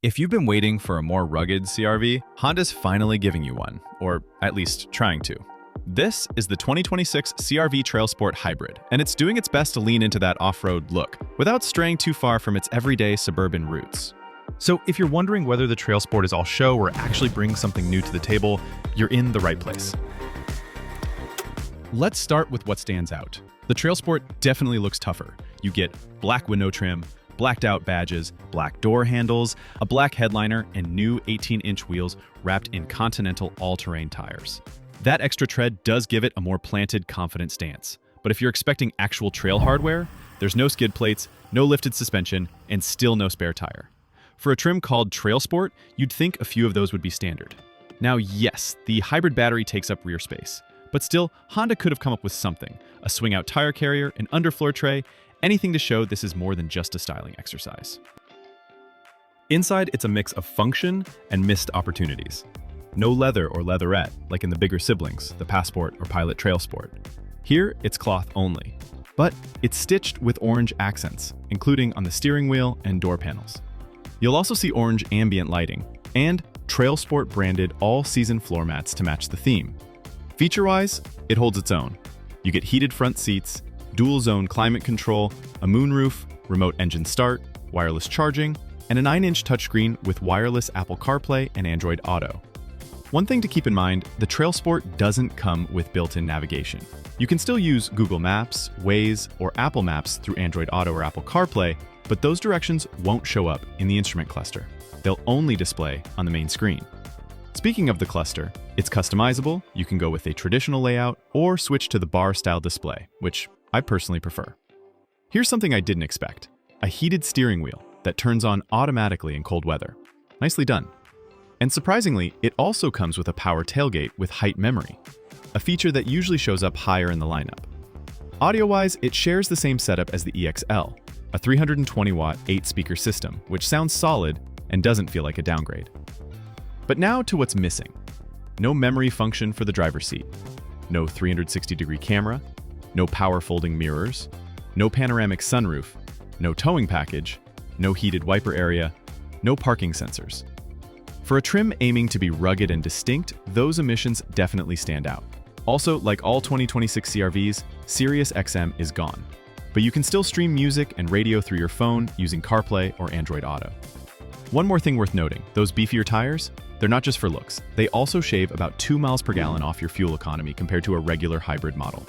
If you've been waiting for a more rugged CR-V, Honda's finally giving you one, or at least trying to. This is the 2026 CR-V TrailSport Hybrid, and it's doing its best to lean into that off-road look, without straying too far from its everyday suburban roots. So if you're wondering whether the TrailSport is all show or actually brings something new to the table, you're in the right place. Let's start with what stands out. The TrailSport definitely looks tougher. You get black window trim, blacked out badges, black door handles, a black headliner, and new 18-inch wheels wrapped in Continental all-terrain tires. That extra tread does give it a more planted, confident stance. But if you're expecting actual trail hardware, there's no skid plates, no lifted suspension, and still no spare tire. For a trim called TrailSport, you'd think a few of those would be standard. Now, yes, the hybrid battery takes up rear space, but still, Honda could have come up with something: a swing-out tire carrier, an underfloor tray, anything to show this is more than just a styling exercise. Inside, it's a mix of function and missed opportunities. No leather or leatherette, like in the bigger siblings, the Passport or Pilot TrailSport. Here, it's cloth only. But it's stitched with orange accents, including on the steering wheel and door panels. You'll also see orange ambient lighting, and TrailSport branded all-season floor mats to match the theme. Feature-wise, it holds its own. You get heated front seats, dual-zone climate control, a moonroof, remote engine start, wireless charging, and a 9-inch touchscreen with wireless Apple CarPlay and Android Auto. One thing to keep in mind, the TrailSport doesn't come with built-in navigation. You can still use Google Maps, Waze, or Apple Maps through Android Auto or Apple CarPlay, but those directions won't show up in the instrument cluster. They'll only display on the main screen. Speaking of the cluster, it's customizable. You can go with a traditional layout or switch to the bar-style display, which I personally prefer. Here's something I didn't expect: a heated steering wheel that turns on automatically in cold weather. Nicely done. And surprisingly, it also comes with a power tailgate with height memory, a feature that usually shows up higher in the lineup. Audio-wise, it shares the same setup as the EXL, a 320-watt 8-speaker system, which sounds solid and doesn't feel like a downgrade. But now to what's missing. No memory function for the driver's seat, no 360-degree camera, no power folding mirrors, no panoramic sunroof, no towing package, no heated wiper area, no parking sensors. For a trim aiming to be rugged and distinct, those omissions definitely stand out. Also, like all 2026 CR-Vs, Sirius XM is gone, but you can still stream music and radio through your phone using CarPlay or Android Auto. One more thing worth noting: those beefier tires, they're not just for looks. They also shave about 2 miles per gallon off your fuel economy compared to a regular hybrid model.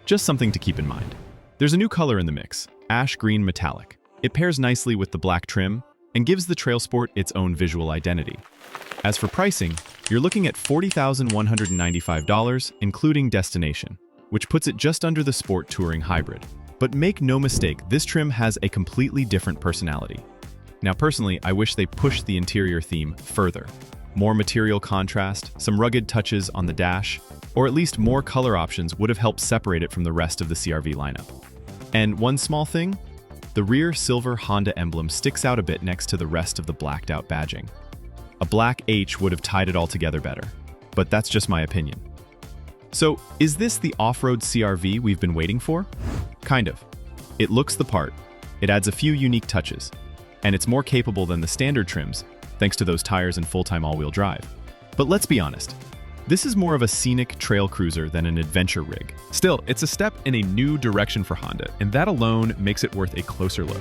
Just something to keep in mind. There's a new color in the mix: ash green metallic. It pairs nicely with the black trim and gives the TrailSport its own visual identity. As for pricing, you're looking at $40,195, including destination, which puts it just under the Sport Touring Hybrid. But make no mistake, this trim has a completely different personality. Now personally, I wish they pushed the interior theme further. More material contrast, some rugged touches on the dash, or at least more color options would have helped separate it from the rest of the CR-V lineup. And one small thing, the rear silver Honda emblem sticks out a bit next to the rest of the blacked out badging. A black H would have tied it all together better, but that's just my opinion. So, is this the off-road CR-V we've been waiting for? Kind of. It looks the part, it adds a few unique touches, and it's more capable than the standard trims, thanks to those tires and full-time all-wheel drive. But let's be honest, this is more of a scenic trail cruiser than an adventure rig. Still, it's a step in a new direction for Honda, and that alone makes it worth a closer look.